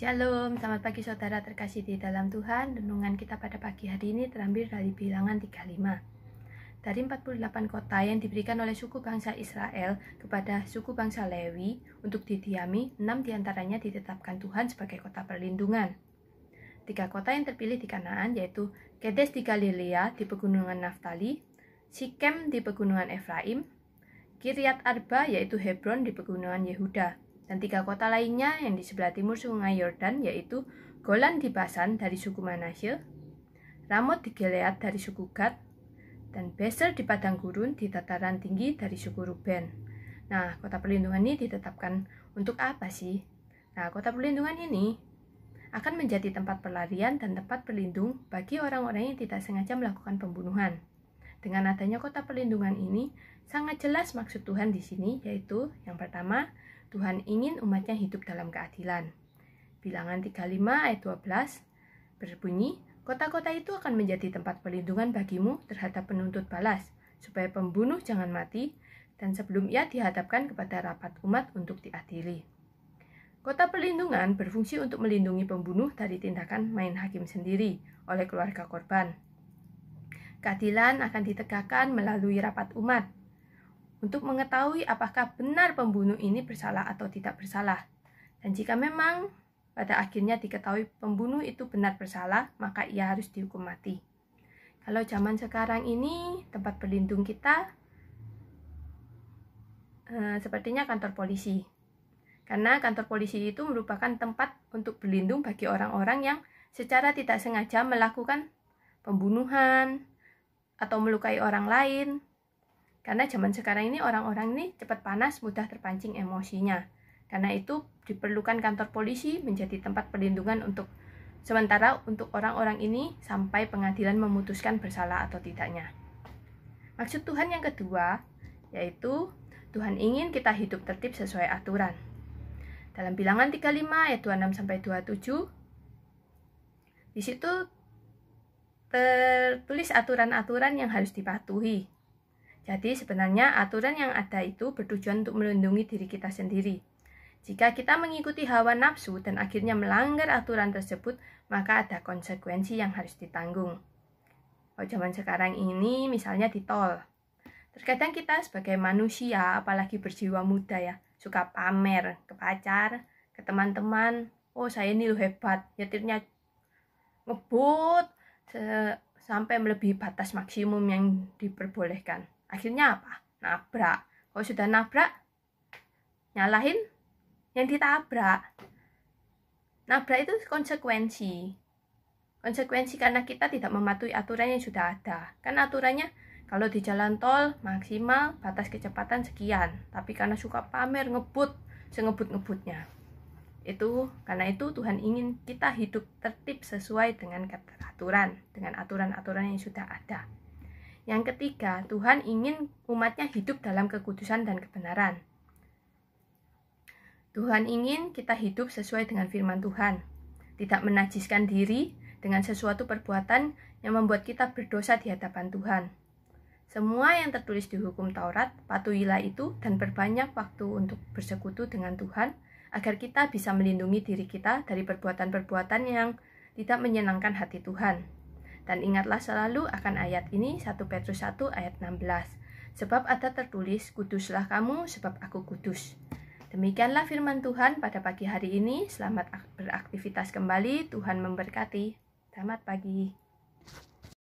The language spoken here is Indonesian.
Shalom, selamat pagi saudara terkasih di dalam Tuhan. Renungan kita pada pagi hari ini terambil dari Bilangan 35. Dari 48 kota yang diberikan oleh suku bangsa Israel kepada suku bangsa Lewi untuk didiami, 6 diantaranya ditetapkan Tuhan sebagai kota perlindungan. 3 kota yang terpilih di Kanaan yaitu Kedes di Galilea di pegunungan Naftali, Sikem di pegunungan Efraim, Kiryat Arba yaitu Hebron di pegunungan Yehuda, dan 3 kota lainnya yang di sebelah timur sungai Yordan yaitu Golan di Basan dari suku Manasye, Ramot di Gilead dari suku Gad, dan Beser di padang gurun di dataran tinggi dari suku Ruben. Nah, kota perlindungan ini ditetapkan untuk apa sih? Nah, kota perlindungan ini akan menjadi tempat pelarian dan tempat berlindung bagi orang-orang yang tidak sengaja melakukan pembunuhan. Dengan adanya kota perlindungan ini, sangat jelas maksud Tuhan di sini, yaitu yang pertama, Tuhan ingin umatnya hidup dalam keadilan. Bilangan 35 ayat 12 berbunyi, kota-kota itu akan menjadi tempat perlindungan bagimu terhadap penuntut balas, supaya pembunuh jangan mati, dan sebelum ia dihadapkan kepada rapat umat untuk diadili. Kota perlindungan berfungsi untuk melindungi pembunuh dari tindakan main hakim sendiri oleh keluarga korban. Keadilan akan ditegakkan melalui rapat umat, untuk mengetahui apakah benar pembunuh ini bersalah atau tidak bersalah. Dan jika memang pada akhirnya diketahui pembunuh itu benar bersalah, maka ia harus dihukum mati. Kalau zaman sekarang ini, tempat berlindung kita sepertinya kantor polisi. Karena kantor polisi itu merupakan tempat untuk berlindung bagi orang-orang yang secara tidak sengaja melakukan pembunuhan atau melukai orang lain. Karena zaman sekarang ini orang-orang ini cepat panas, mudah terpancing emosinya. Karena itu diperlukan kantor polisi menjadi tempat perlindungan untuk sementara untuk orang-orang ini sampai pengadilan memutuskan bersalah atau tidaknya. Maksud Tuhan yang kedua yaitu Tuhan ingin kita hidup tertib sesuai aturan. Dalam Bilangan 35 ayat 26-27 di situ tertulis aturan-aturan yang harus dipatuhi. Jadi sebenarnya aturan yang ada itu bertujuan untuk melindungi diri kita sendiri. Jika kita mengikuti hawa nafsu dan akhirnya melanggar aturan tersebut, maka ada konsekuensi yang harus ditanggung. Kalau zaman sekarang ini misalnya di tol. Terkadang kita sebagai manusia, apalagi berjiwa muda ya, suka pamer ke pacar, ke teman-teman. Oh saya ini loh hebat, nyetirnya ngebut sampai melebihi batas maksimum yang diperbolehkan. Akhirnya apa? Nabrak. Kalau sudah nabrak, nyalahin yang ditabrak. Nabrak itu konsekuensi. Konsekuensi karena kita tidak mematuhi aturan yang sudah ada. Kan aturannya kalau di jalan tol maksimal batas kecepatan sekian. Tapi karena suka pamer, ngebut, sengebut-ngebutnya. Karena itu Tuhan ingin kita hidup tertib sesuai dengan aturan, dengan aturan-aturan yang sudah ada. Yang ketiga, Tuhan ingin umatnya hidup dalam kekudusan dan kebenaran. Tuhan ingin kita hidup sesuai dengan firman Tuhan, tidak menajiskan diri dengan sesuatu perbuatan yang membuat kita berdosa di hadapan Tuhan. Semua yang tertulis di hukum Taurat, patuhilah itu dan perbanyak waktu untuk bersekutu dengan Tuhan, agar kita bisa melindungi diri kita dari perbuatan-perbuatan yang tidak menyenangkan hati Tuhan. Dan ingatlah selalu akan ayat ini, 1 Petrus 1 ayat 16. Sebab ada tertulis, kuduslah kamu sebab aku kudus. Demikianlah firman Tuhan pada pagi hari ini. Selamat beraktivitas kembali, Tuhan memberkati. Selamat pagi.